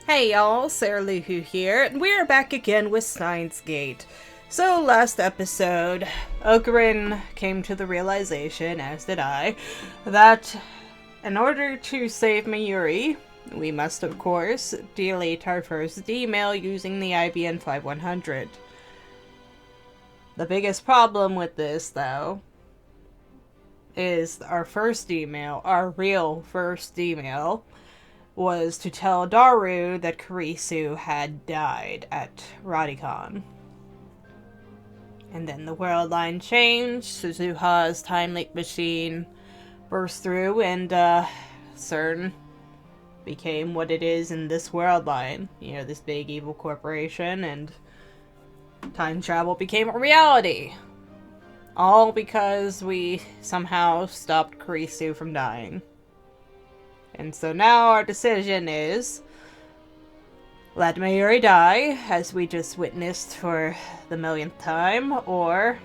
Hey y'all, Sarah Luhu here, and we're back again with Steins. So last episode, Ocarin came to the realization, as did I, that in order to save Mayuri, we must of course delete our first email using the IBN 5100. The biggest problem with this, though, is our first email, our real first email, was to tell Daru that Kurisu had died at Radicon. And then the world line changed, Suzuha's time leak machine burst through, and CERN became what it is in this world line. You know, this big evil corporation, and time travel became a reality. All because we somehow stopped Kurisu from dying. And so now our decision is let Mayuri die, as we just witnessed for the millionth time, or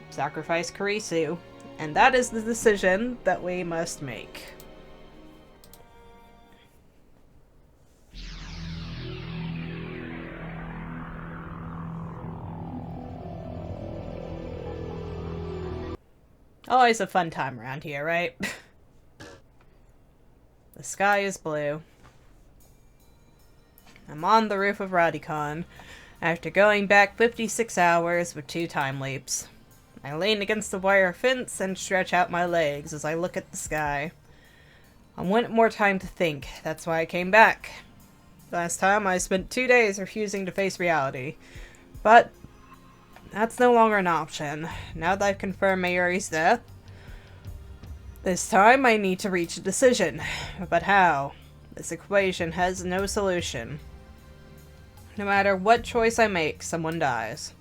sacrifice Kurisu. And that is the decision that we must make. Always a fun time around here, right? The sky is blue. I'm on the roof of Radicon, after going back 56 hours with 2 time leaps. I lean against the wire fence and stretch out my legs as I look at the sky. I want more time to think, that's why I came back. Last time I spent 2 days refusing to face reality. But that's no longer an option. Now that I've confirmed Mayuri's death, this time I need to reach a decision. But how? This equation has no solution. No matter what choice I make, someone dies.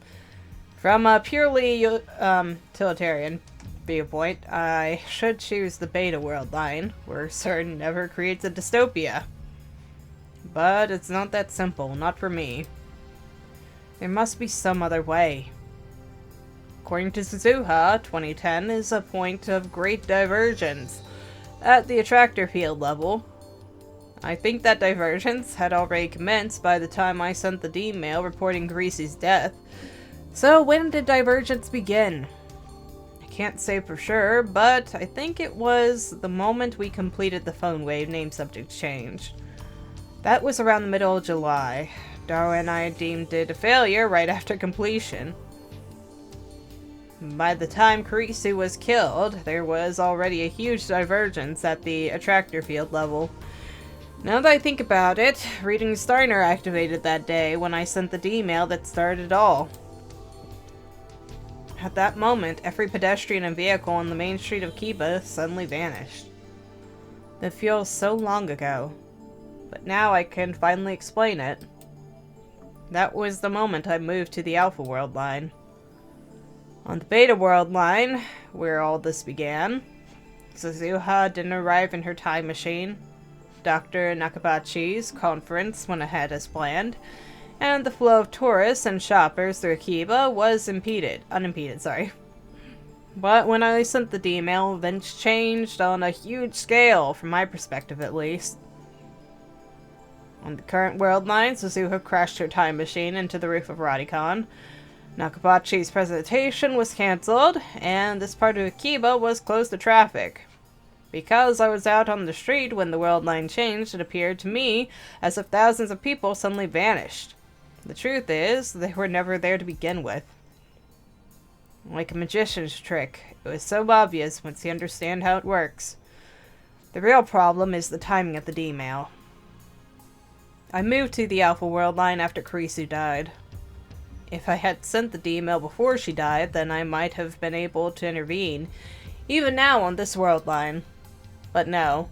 From a purely utilitarian viewpoint, I should choose the beta world line, where CERN never creates a dystopia. But it's not that simple, not for me. There must be some other way. According to Suzuha, 2010 is a point of great divergence at the attractor field level. I think that divergence had already commenced by the time I sent the email reporting Greasy's death. So when did divergence begin? I can't say for sure, but I think it was the moment we completed the phone wave name subject change. That was around the middle of July. Daru and I deemed it a failure right after completion. By the time Kurisu was killed, there was already a huge divergence at the attractor field level. Now that I think about it, reading Steiner activated that day when I sent the email that started it all. At that moment, every pedestrian and vehicle on the main street of Kiba suddenly vanished. It feels so long ago, but now I can finally explain it. That was the moment I moved to the Alpha World line. On the Beta World line, where all this began, Suzuha didn't arrive in her time machine. Dr. Nakabachi's conference went ahead as planned, and the flow of tourists and shoppers through Akiba was unimpeded. But when I sent the email, events changed on a huge scale, from my perspective at least. On the current world line, Suzuha crashed her time machine into the roof of Radicon. Nakabachi's presentation was cancelled, and this part of Akiba was closed to traffic. Because I was out on the street when the world line changed, it appeared to me as if thousands of people suddenly vanished. The truth is, they were never there to begin with. Like a magician's trick, it was so obvious once you understand how it works. The real problem is the timing of the email. I moved to the Alpha World line after Kurisu died. If I had sent the email before she died, then I might have been able to intervene, even now on this world line. But no,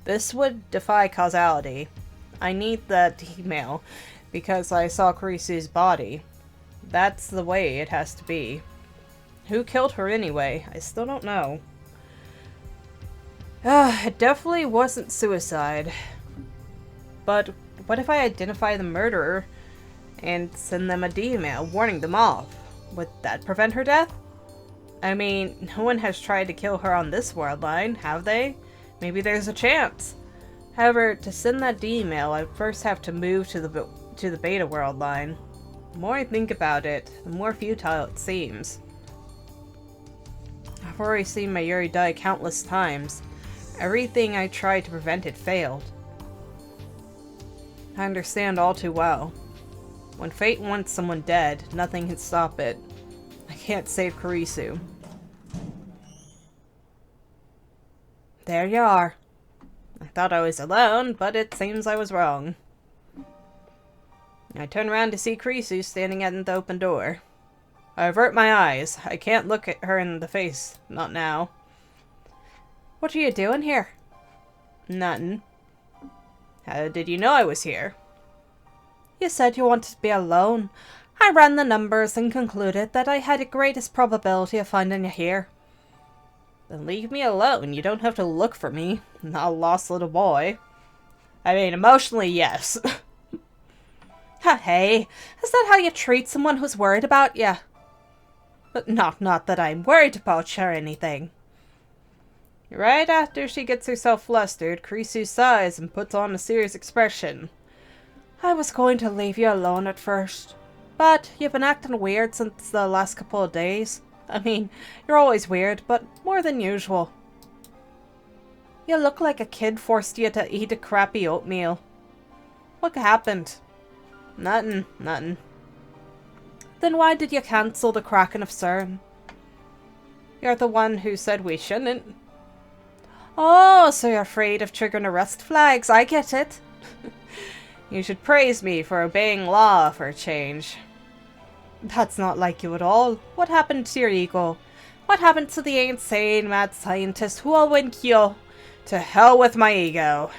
this would defy causality. I need that email, because I saw Kurisu's body. That's the way it has to be. Who killed her anyway? I still don't know. It definitely wasn't suicide. But what if I identify the murderer and send them a email warning them off? Would that prevent her death? I mean, no one has tried to kill her on this world line, have they? Maybe there's a chance. However, to send that email, I first have to move to the beta world line. The more I think about it, the more futile it seems. I've already seen Mayuri die countless times. Everything I tried to prevent it failed. I understand all too well. When fate wants someone dead, nothing can stop it. I can't save Kurisu. There you are. I thought I was alone, but it seems I was wrong. I turn around to see Kurisu standing at the open door. I avert my eyes. I can't look at her in the face. Not now. What are you doing here? Nothing. How did you know I was here? You said you wanted to be alone. I ran the numbers and concluded that I had the greatest probability of finding you here. Then leave me alone. You don't have to look for me. I'm not a lost little boy. I mean, emotionally, yes. Hey, is that how you treat someone who's worried about you? But not that I'm worried about you or anything. Right after she gets herself flustered, Kurisu sighs and puts on a serious expression. I was going to leave you alone at first, but you've been acting weird since the last couple of days. I mean, you're always weird, but more than usual. You look like a kid forced you to eat a crappy oatmeal. What happened? Nothing. Then why did you cancel the Kraken of CERN? You're the one who said we shouldn't. Oh, so you're afraid of triggering arrest flags. I get it. You should praise me for obeying law for a change. That's not like you at all. What happened to your ego? What happened to the insane mad scientist who will win Kyo? To hell with my ego.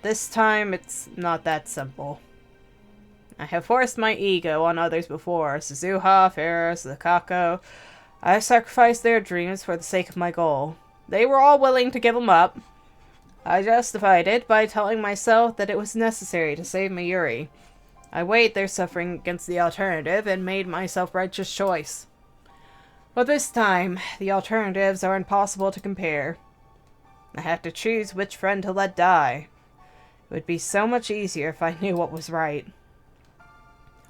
This time, it's not that simple. I have forced my ego on others before. Suzuha, Ferris, Zakako. I have sacrificed their dreams for the sake of my goal. They were all willing to give them up. I justified it by telling myself that it was necessary to save Mayuri. I weighed their suffering against the alternative and made my self-righteous choice. But this time, the alternatives are impossible to compare. I have to choose which friend to let die. It would be so much easier if I knew what was right.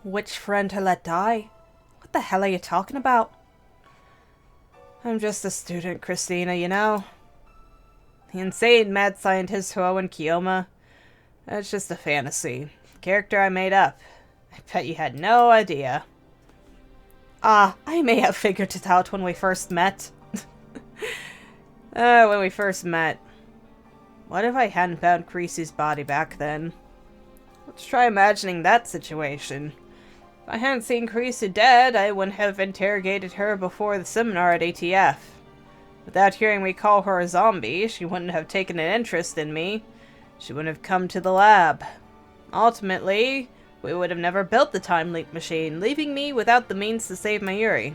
Which friend to let die? What the hell are you talking about? I'm just a student, Christina, you know. The insane mad scientist Hoenn Kiyoma. That's just a fantasy. Character I made up. I bet you had no idea. I may have figured it out when we first met. When we first met. What if I hadn't found Kurisu's body back then? Let's try imagining that situation. If I hadn't seen Kurisu dead, I wouldn't have interrogated her before the seminar at ATF. Without hearing me call her a zombie, she wouldn't have taken an interest in me. She wouldn't have come to the lab. Ultimately, we would have never built the time leap machine, leaving me without the means to save Mayuri.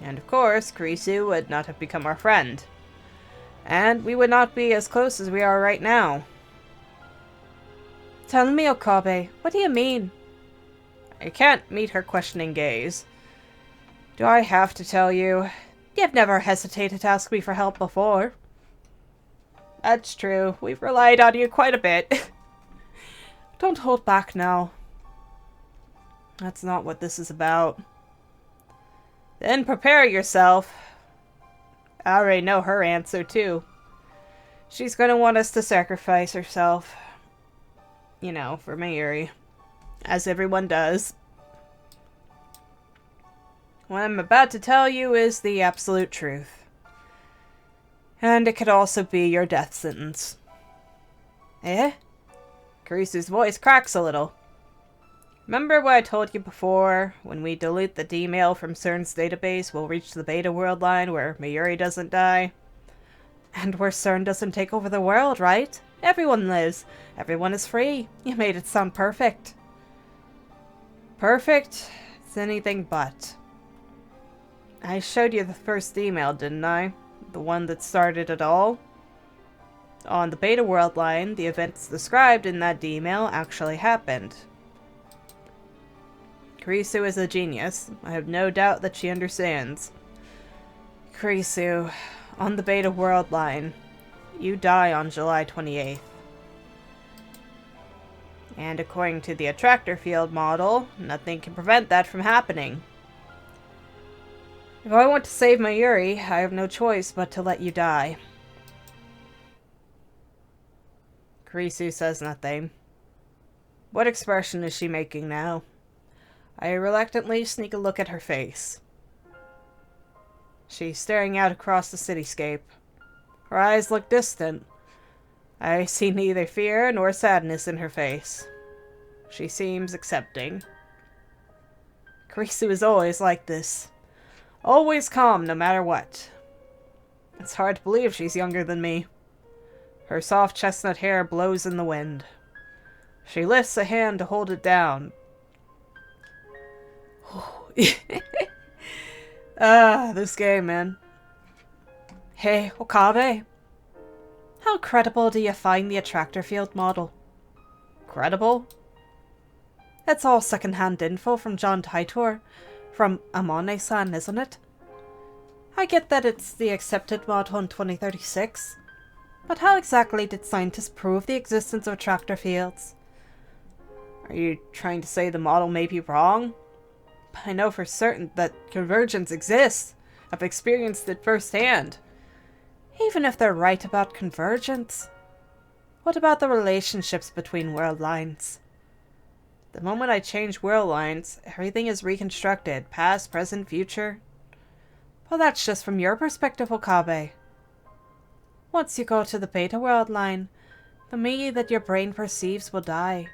And of course, Kurisu would not have become our friend. And we would not be as close as we are right now. Tell me, Okabe, what do you mean? I can't meet her questioning gaze. Do I have to tell you? You've never hesitated to ask me for help before. That's true. We've relied on you quite a bit. Don't hold back now. That's not what this is about. Then prepare yourself. I already know her answer, too. She's gonna want us to sacrifice herself. You know, for Mayuri. As everyone does. What I'm about to tell you is the absolute truth. And it could also be your death sentence. Eh? Kurisu's voice cracks a little. Remember what I told you before? When we delete the D-mail from CERN's database, we'll reach the beta world line where Mayuri doesn't die. And where CERN doesn't take over the world, right? Everyone lives. Everyone is free. You made it sound perfect. Perfect? It's anything but. I showed you the first email, didn't I? The one that started it all? On the beta world line, the events described in that email actually happened. Kurisu is a genius. I have no doubt that she understands. Kurisu, on the beta world line. You die on July 28th. And according to the attractor field model, nothing can prevent that from happening. If I want to save Mayuri, I have no choice but to let you die. Kurisu says nothing. What expression is she making now? I reluctantly sneak a look at her face. She's staring out across the cityscape. Her eyes look distant. I see neither fear nor sadness in her face. She seems accepting. Kurisu is always like this. Always calm no matter what. It's hard to believe she's younger than me. Her soft chestnut hair blows in the wind. She lifts a hand to hold it down. This game, man. Hey, Okabe. How credible do you find the attractor field model? Credible? It's all second-hand info from John Titor, from Amane-san, isn't it? I get that it's the accepted model in 2036. But how exactly did scientists prove the existence of attractor fields? Are you trying to say the model may be wrong? I know for certain that convergence exists. I've experienced it firsthand. Even if they're right about convergence, what about the relationships between world lines? The moment I change world lines, everything is reconstructed, past, present, future. Well, that's just from your perspective, Okabe. Once you go to the beta world line, the me that your brain perceives will die.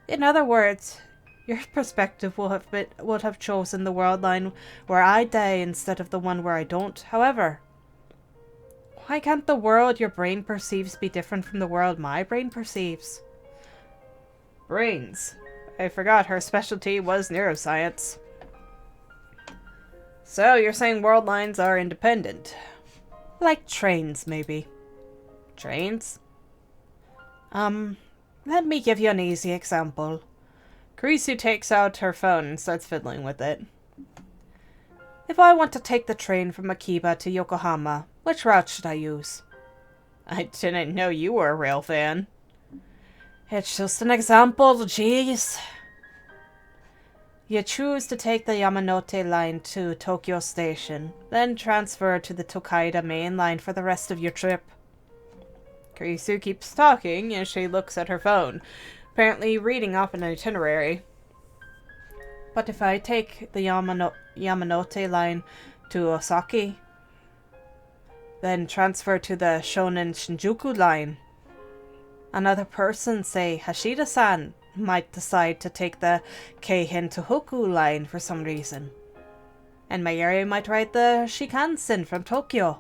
In other words, your perspective would have chosen the world line where I die instead of the one where I don't. However, why can't the world your brain perceives be different from the world my brain perceives? Brains. I forgot her specialty was neuroscience. So you're saying world lines are independent? Like trains, maybe. Trains? Let me give you an easy example. Kurisu takes out her phone and starts fiddling with it. If I want to take the train from Akiba to Yokohama, which route should I use? I didn't know you were a rail fan. It's just an example, jeez. You choose to take the Yamanote line to Tokyo Station, then transfer to the Tokaido main line for the rest of your trip. Kurisu keeps talking as she looks at her phone, apparently reading off an itinerary. But if I take the Yamanote line to Osaki, then transfer to the Shonen Shinjuku line, another person, say Hashida-san, might decide to take the Keihin Tohoku line for some reason. And Mayuri might ride the Shinkansen from Tokyo.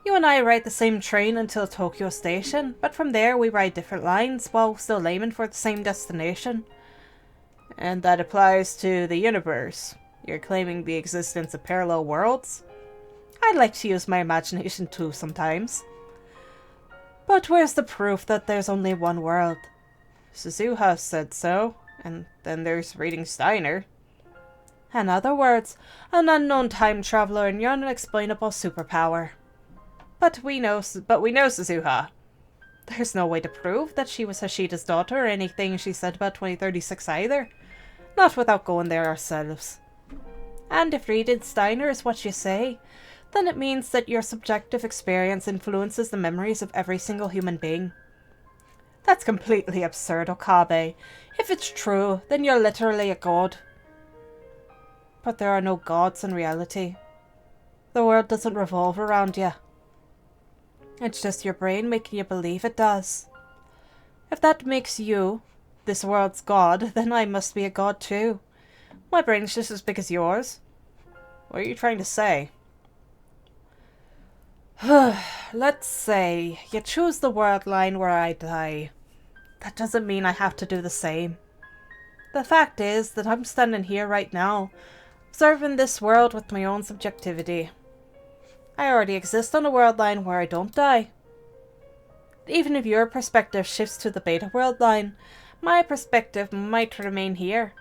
You and I ride the same train until Tokyo Station, but from there we ride different lines while still aiming for the same destination. And that applies to the universe. You're claiming the existence of parallel worlds? I like to use my imagination too sometimes. But where's the proof that there's only one world? Suzuha said so, and then there's reading Steiner. In other words, an unknown time traveler and your unexplainable superpower. But we know Suzuha. There's no way to prove that she was Hashida's daughter or anything she said about 2036 either. Not without going there ourselves. And if reading Steiner is what you say, then it means that your subjective experience influences the memories of every single human being. That's completely absurd, Okabe. If it's true, then you're literally a god. But there are no gods in reality. The world doesn't revolve around you. It's just your brain making you believe it does. If that makes you this world's god, then I must be a god too. My brain's just as big as yours. What are you trying to say? Let's say you choose the world line where I die. That doesn't mean I have to do the same. The fact is that I'm standing here right now, observing this world with my own subjectivity. I already exist on a world line where I don't die. Even if your perspective shifts to the beta world line, my perspective might remain here.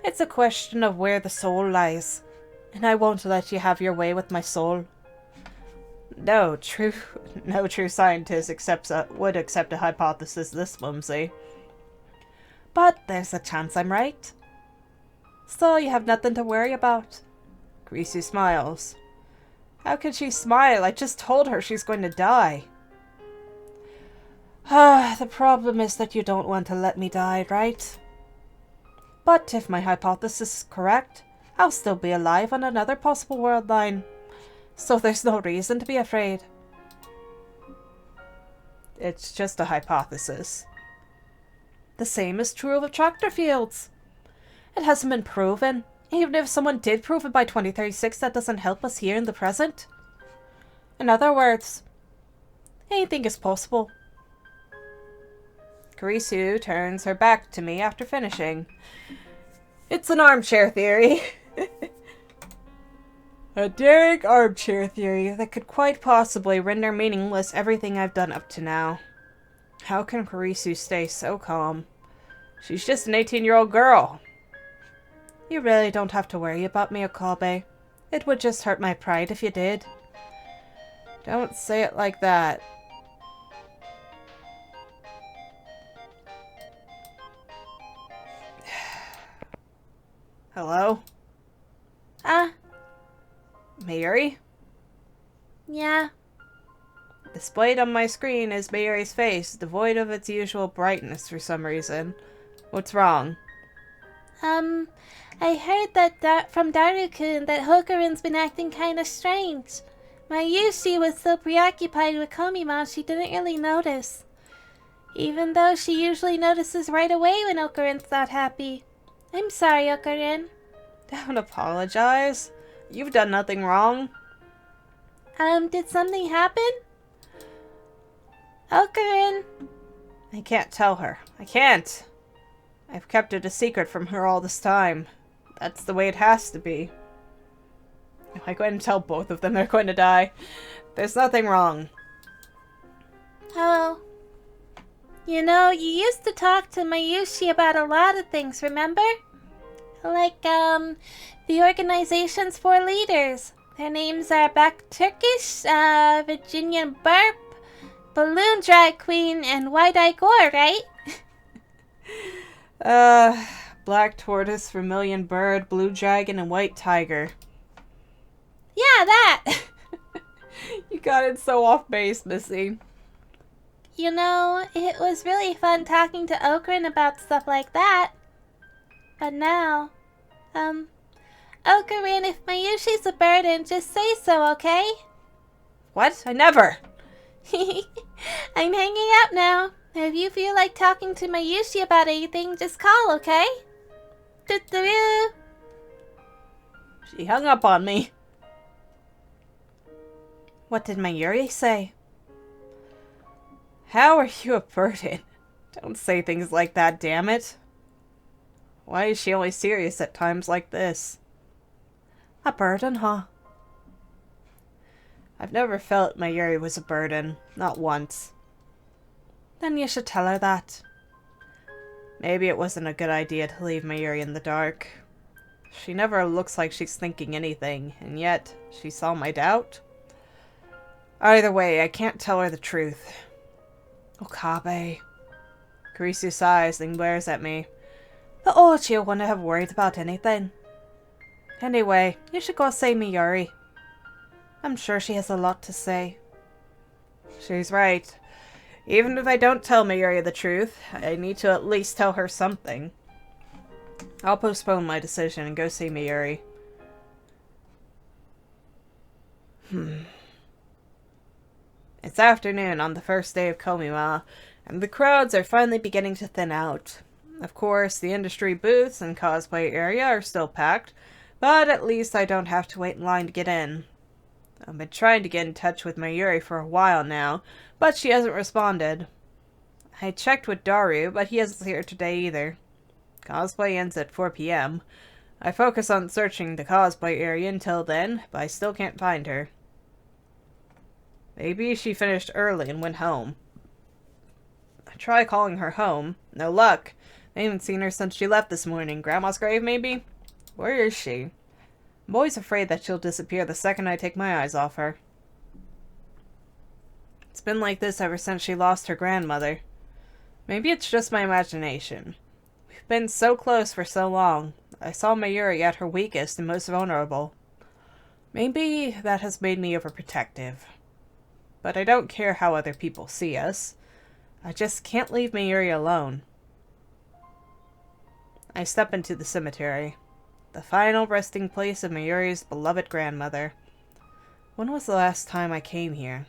It's a question of where the soul lies, and I won't let you have your way with my soul. No true, no true scientist would accept a hypothesis this flimsy. But there's a chance I'm right. So you have nothing to worry about. Greasy smiles. How could she smile? I just told her she's going to die. The problem is that you don't want to let me die, right? But if my hypothesis is correct, I'll still be alive on another possible world line. So there's no reason to be afraid. It's just a hypothesis. The same is true of attractor fields. It hasn't been proven. Even if someone did prove it by 2036, that doesn't help us here in the present. In other words, anything is possible. Karisu turns her back to me after finishing. It's an armchair theory. A daring armchair theory that could quite possibly render meaningless everything I've done up to now. How can Karisu stay so calm? She's just an 18-year-old girl. You really don't have to worry about me, Okabe. It would just hurt my pride if you did. Don't say it like that. Hello? Mayuri? Yeah. Displayed on my screen is Mayuri's face, devoid of its usual brightness for some reason. What's wrong? I heard that from Daru-kun that Hokurin's been acting kinda strange. Mayushi was so preoccupied with Komima she didn't really notice. Even though she usually notices right away when Okurin's not happy. I'm sorry, Okurin. Don't apologize. You've done nothing wrong. Did something happen? Okurin. I can't tell her. I can't. I've kept it a secret from her all this time. That's the way it has to be. If I go ahead and tell both of them they're going to die. There's nothing wrong. Oh. You know, you used to talk to Mayushi about a lot of things, remember? Like, the organization's 4 leaders. Their names are Back Turkish, Virginian Burp, Balloon Drag Queen, and Wide-Eye Gore, right? Black Tortoise, Vermilion Bird, Blue Dragon, and White Tiger. Yeah, that! You got it so off base, Missy. You know, it was really fun talking to Okurin about stuff like that. But now, Okurin, if Mayushi's a burden, just say so, okay? What? I never! I'm hanging up now. If you feel like talking to Mayushi about anything, just call, okay? Doo-doo-doo. She hung up on me. What did Mayuri say? How are you a burden? Don't say things like that, damn it. Why is she only serious at times like this? A burden, huh? I've never felt Mayuri was a burden. Not once. Then you should tell her that. Maybe it wasn't a good idea to leave Mayuri in the dark. She never looks like she's thinking anything, and yet she saw my doubt. Either way, I can't tell her the truth. Okabe. Karisu sighs and glares at me. The Ochiyo wouldn't have worried about anything. Anyway, you should go see Mayuri. I'm sure she has a lot to say. She's right. Even if I don't tell Mayuri the truth, I need to at least tell her something. I'll postpone my decision and go see Mayuri. It's afternoon on the first day of Komima, and the crowds are finally beginning to thin out. Of course, the industry booths and cosplay area are still packed, but at least I don't have to wait in line to get in. I've been trying to get in touch with Mayuri for a while now, but she hasn't responded. I checked with Daru, but he isn't here today either. Cosplay ends at 4 p.m. I focus on searching the cosplay area until then, but I still can't find her. Maybe she finished early and went home. I try calling her home. No luck. I haven't seen her since she left this morning. Grandma's grave, maybe? Where is she? I'm always afraid that she'll disappear the second I take my eyes off her. It's been like this ever since she lost her grandmother. Maybe it's just my imagination. We've been so close for so long. I saw Mayuri at her weakest and most vulnerable. Maybe that has made me overprotective. But I don't care how other people see us. I just can't leave Mayuri alone. I step into the cemetery, the final resting place of Mayuri's beloved grandmother. When was the last time I came here?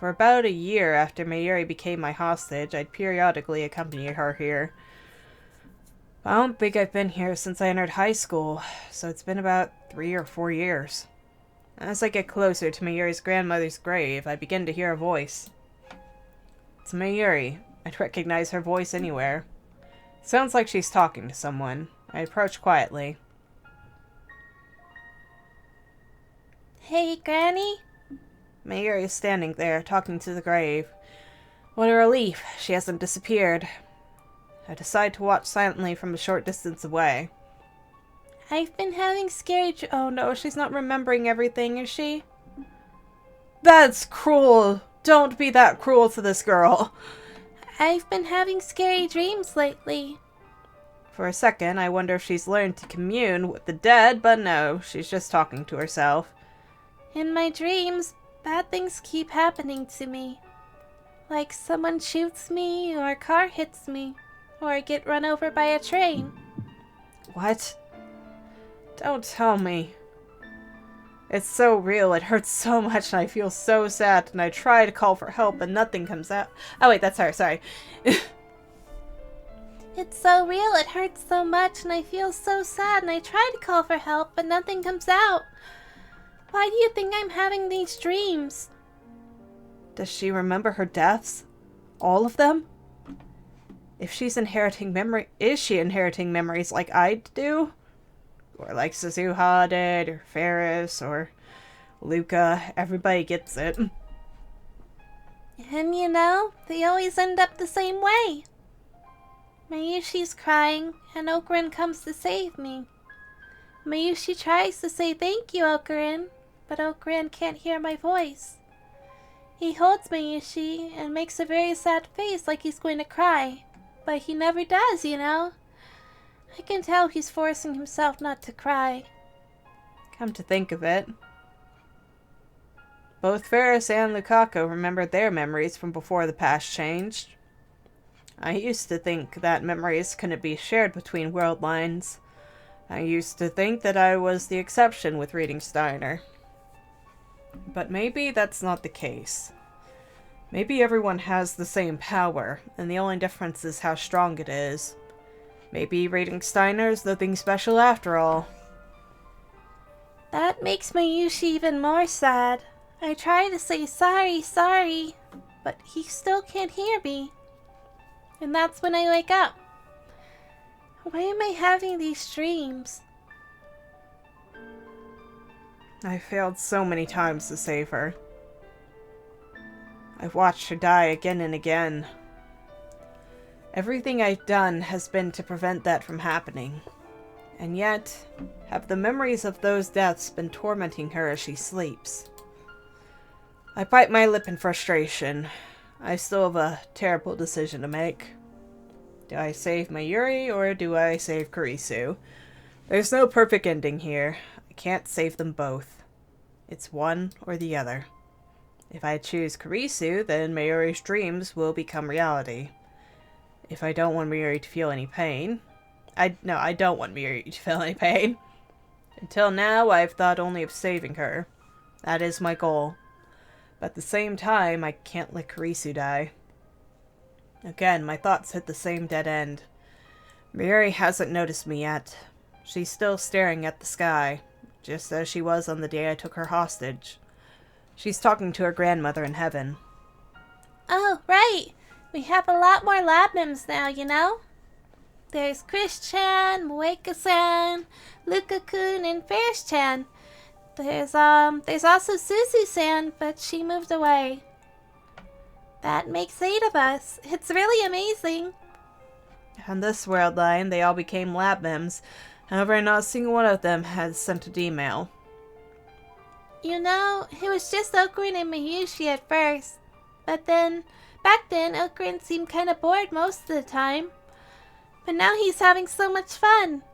For about a year after Mayuri became my hostage, I'd periodically accompany her here. I don't think I've been here since I entered high school, so it's been about 3 or 4 years. As I get closer to Mayuri's grandmother's grave, I begin to hear a voice. It's Mayuri. I'd recognize her voice anywhere. Sounds like she's talking to someone. I approach quietly. Hey, Granny? Mayuri is standing there, talking to the grave. What a relief, she hasn't disappeared. I decide to watch silently from a short distance away. I've been having scary Oh no, she's not remembering everything, is she? That's cruel! Don't be that cruel to this girl! I've been having scary dreams lately. For a second, I wonder if she's learned to commune with the dead, but no, she's just talking to herself. In my dreams, bad things keep happening to me. Like someone shoots me, or a car hits me, or I get run over by a train. What? Don't tell me. It's so real, it hurts so much, and I feel so sad, and I try to call for help, and nothing comes out. Oh wait, that's her, sorry. It's so real, it hurts so much, and I feel so sad, and I try to call for help, but nothing comes out. Why do you think I'm having these dreams? Does she remember her deaths? All of them? If she's inheriting memory, is she inheriting memories like I do? Or like Suzuha did, or Ferris, or Luca? Everybody gets it. And you know, they always end up the same way. Mayushi's crying, and Okurin comes to save me. Mayushi tries to say thank you, Okurin, but Okurin can't hear my voice. He holds Mayushi and makes a very sad face like he's going to cry, but he never does, you know. I can tell he's forcing himself not to cry. Come to think of it, both Ferris and Lukaku remembered their memories from before the past changed. I used to think that memories couldn't be shared between world lines. I used to think that I was the exception with reading Steiner. But maybe that's not the case. Maybe everyone has the same power, and the only difference is how strong it is. Maybe reading Steiner's nothing special after all. That makes Mayushi even more sad. I try to say sorry, but he still can't hear me. And that's when I wake up. Why am I having these dreams? I failed so many times to save her. I've watched her die again and again. Everything I've done has been to prevent that from happening. And yet, have the memories of those deaths been tormenting her as she sleeps? I bite my lip in frustration. I still have a terrible decision to make. Do I save Mayuri or do I save Kurisu? There's no perfect ending here. I can't save them both. It's one or the other. If I choose Kurisu, then Mayuri's dreams will become reality. If I don't want Mayuri to feel any pain... I don't want Mayuri to feel any pain. Until now, I've thought only of saving her. That is my goal. But at the same time, I can't let Kurisu die. Again, my thoughts hit the same dead end. Mayuri hasn't noticed me yet. She's still staring at the sky, just as she was on the day I took her hostage. She's talking to her grandmother in heaven. Oh, right! We have a lot more lab mims now, you know? There's Chris-chan, Moeka-san, Luka-kun, and Ferris-chan. There's also Suzu-san, but she moved away. That makes 8 of us. It's really amazing. On this world line, they all became lab mims. However, not a single one of them has sent an email. You know, it was just Okurin and Mayushi at first. But then, back then, Okurin seemed kind of bored most of the time. But now he's having so much fun.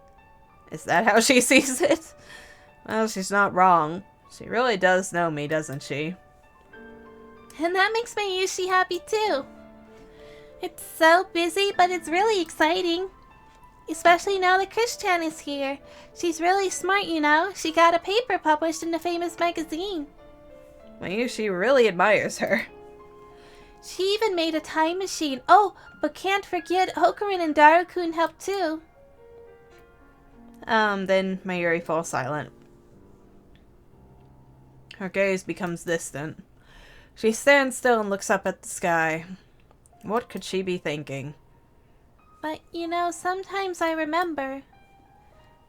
Is that how she sees it? Well, she's not wrong. She really does know me, doesn't she? And that makes my Yushi happy too. It's so busy, but it's really exciting. Especially now that Christian is here. She's really smart, you know. She got a paper published in a famous magazine. Mayushi really admires her. She even made a time machine. Oh, but can't forget Okurin and Daru-kun helped too. Then Mayuri falls silent. Her gaze becomes distant. She stands still and looks up at the sky. What could she be thinking? But, you know, sometimes I remember.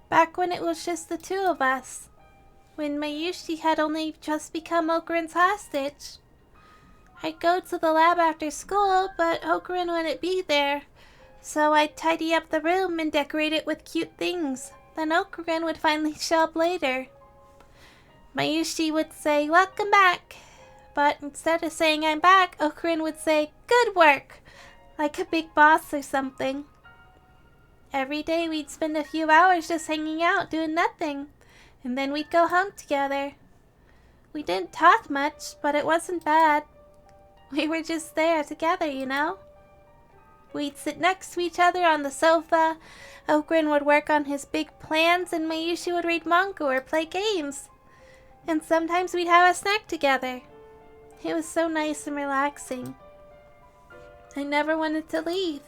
Back when it was just the two of us. When Mayushi had only just become Okurin's hostage. I'd go to the lab after school, but Okurin wouldn't be there. So I'd tidy up the room and decorate it with cute things. Then Okurin would finally show up later. Mayushi would say, "Welcome back." But instead of saying I'm back, Okurin would say, "Good work," like a big boss or something. Every day we'd spend a few hours just hanging out, doing nothing. And then we'd go home together. We didn't talk much, but it wasn't bad. We were just there together, you know? We'd sit next to each other on the sofa. Okurin would work on his big plans, and Mayushi would read manga or play games. And sometimes we'd have a snack together. It was so nice and relaxing. I never wanted to leave.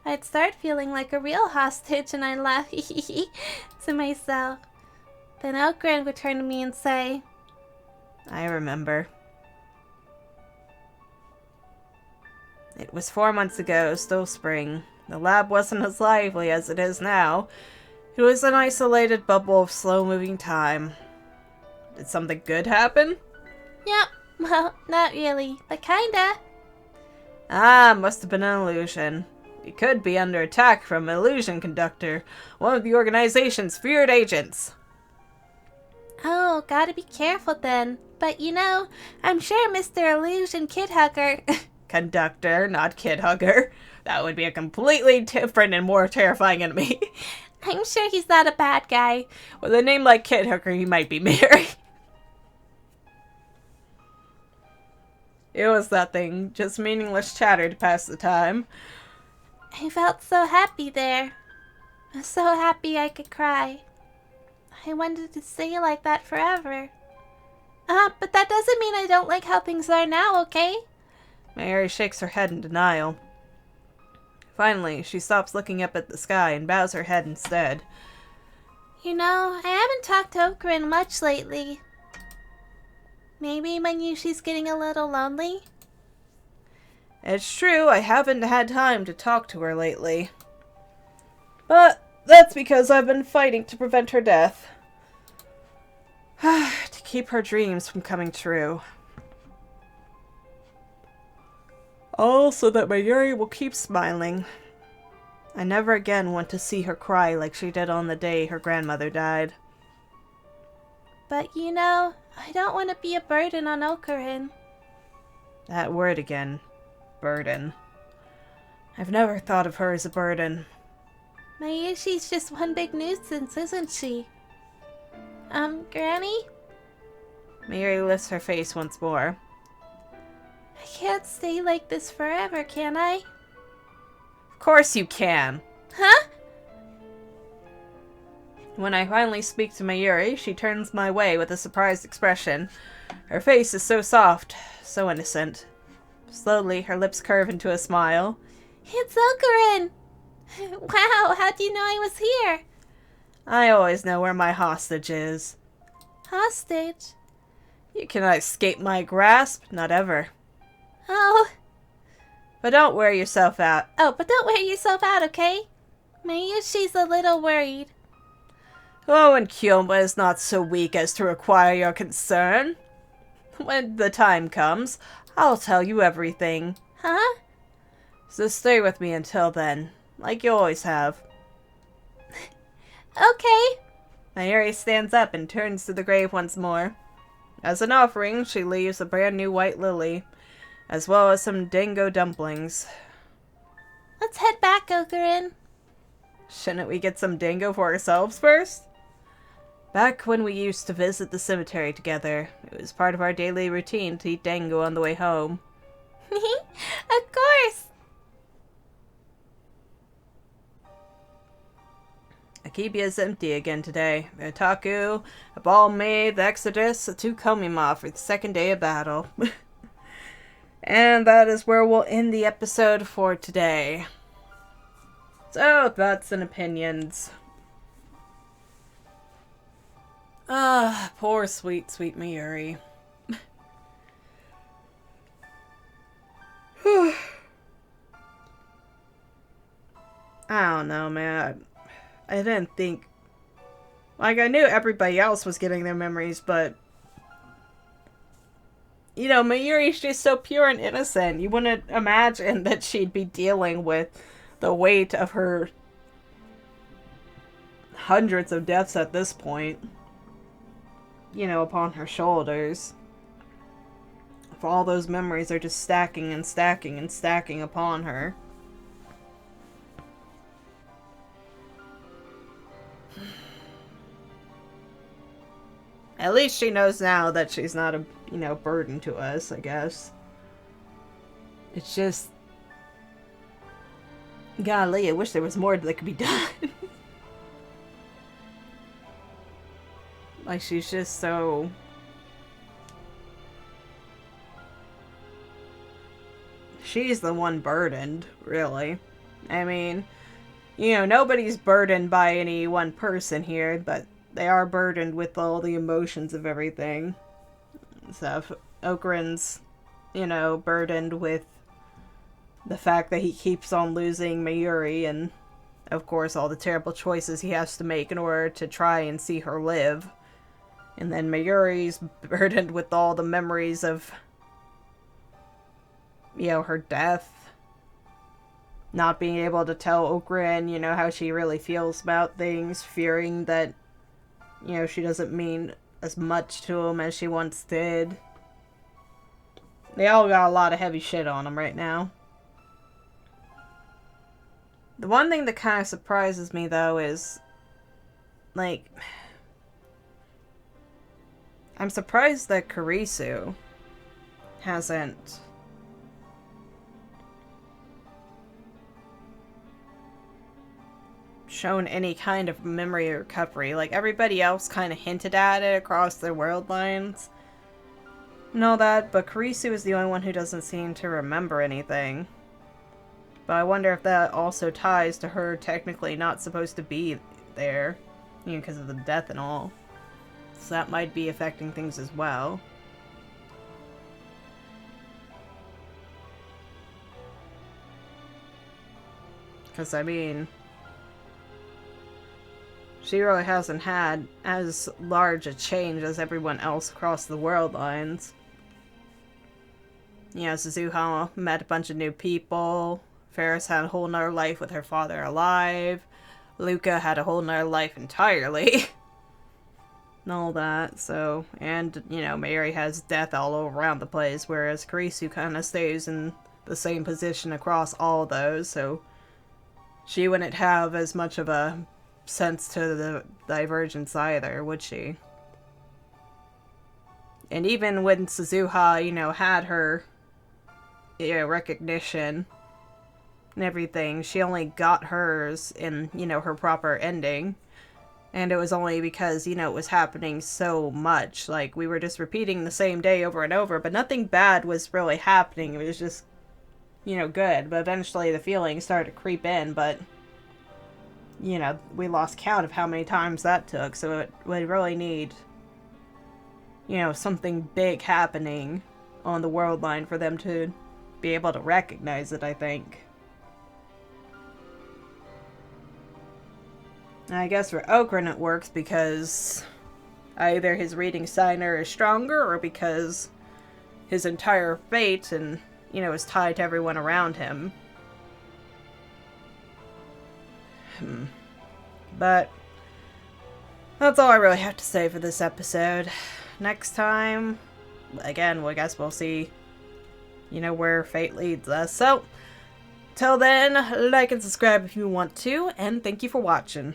I'd start feeling like a real hostage, and I'd laugh to myself. Then Okurin would turn to me and say, I remember. It was 4 months ago, still spring. The lab wasn't as lively as it is now. It was an isolated bubble of slow-moving time. Did something good happen? Yep, well, not really, but kinda. Must have been an illusion. We could be under attack from an illusion conductor, one of the organization's feared agents. Oh, gotta be careful then. But you know, I'm sure Mr. Illusion Kid Hugger... Conductor, not kid hugger. That would be a completely different and more terrifying enemy. I'm sure he's not a bad guy. With a name like Kid Hooker, he might be Mary. It was nothing, just meaningless chatter to pass the time. I felt so happy there. So happy I could cry. I wanted to stay like that forever. But that doesn't mean I don't like how things are now, okay? Mary shakes her head in denial. Finally, she stops looking up at the sky and bows her head instead. You know, I haven't talked to Okurin much lately. Maybe Mayushi's getting a little lonely? It's true, I haven't had time to talk to her lately. But that's because I've been fighting to prevent her death. To keep her dreams from coming true. All so that Mayuri will keep smiling. I never again want to see her cry like she did on the day her grandmother died. But you know, I don't want to be a burden on Okurin. That word again. Burden. I've never thought of her as a burden. Mayushi's just one big nuisance, isn't she? Granny? Mayuri lifts her face once more. I can't stay like this forever, can I? Of course you can. Huh? When I finally speak to Mayuri, she turns my way with a surprised expression. Her face is so soft, so innocent. Slowly, her lips curve into a smile. It's Okurin! Wow, how do you know I was here? I always know where my hostage is. Hostage? You cannot escape my grasp, not ever. Oh. But don't wear yourself out. Oh, but don't wear yourself out, okay? Mayushi's a little worried. Oh, and Kyoma is not so weak as to require your concern. When the time comes, I'll tell you everything. Huh? So stay with me until then, like you always have. Okay. Mayuri stands up and turns to the grave once more. As an offering, she leaves a brand new white lily. as well as some dingo dumplings. Let's head back, Okurin. Shouldn't we get some dingo for ourselves first? Back when we used to visit the cemetery together, it was part of our daily routine to eat dingo on the way home. Of course. Akibia is empty again today. The Otaku have all made the exodus to Komima for the second day of battle. And that is where we'll end the episode for today. So, thoughts and opinions. Poor sweet, sweet Mayuri. I don't know, man. I didn't think... Like, I knew everybody else was getting their memories, but... You know, Mayuri's just so pure and innocent. You wouldn't imagine that she'd be dealing with the weight of her hundreds of deaths at this point. You know, upon her shoulders. For all those memories are just stacking and stacking and stacking upon her. At least she knows now that she's not a, you know, burden to us, I guess. It's just... Golly, I wish there was more that could be done. Like, she's just so... She's the one burdened, really. I mean, you know, nobody's burdened by any one person here, but they are burdened with all the emotions of everything. So, Okurin's, you know, burdened with the fact that he keeps on losing Mayuri and, of course, all the terrible choices he has to make in order to try and see her live. And then Mayuri's burdened with all the memories of, you know, her death. Not being able to tell Okurin, you know, how she really feels about things. Fearing that, you know, she doesn't mean as much to him as she once did. They all got a lot of heavy shit on them right now. The one thing that kind of surprises me, though, is, like... I'm surprised that Kurisu hasn't shown any kind of memory recovery. Like, everybody else kind of hinted at it across their world lines and all that, but Kurisu is the only one who doesn't seem to remember anything. But I wonder if that also ties to her technically not supposed to be there, you know, because of the death and all. So that might be affecting things as well. Because, I mean, she really hasn't had as large a change as everyone else across the world lines. You know, Suzuha met a bunch of new people. Ferris had a whole nother life with her father alive. Luca had a whole nother life entirely. And all that, so... And, you know, Mary has death all around the place, whereas Kurisu kind of stays in the same position across all those, so... She wouldn't have as much of a sense to the divergence either, would she? And even when Suzuha, you know, had her, you know, recognition and everything, she only got hers in, you know, her proper ending. And it was only because, you know, it was happening so much. Like, we were just repeating the same day over and over, but nothing bad was really happening. It was just, you know, good. But eventually the feelings started to creep in, but, you know, we lost count of how many times that took. So it would really need, you know, something big happening on the world line for them to be able to recognize it, I think. I guess for Okurin it works because either his reading signer is stronger or because his entire fate and, you know, is tied to everyone around him. But that's all I really have to say for this episode. Next time, again, I guess we'll see you know, where fate leads us. So, till then, like and subscribe if you want to, and thank you for watching.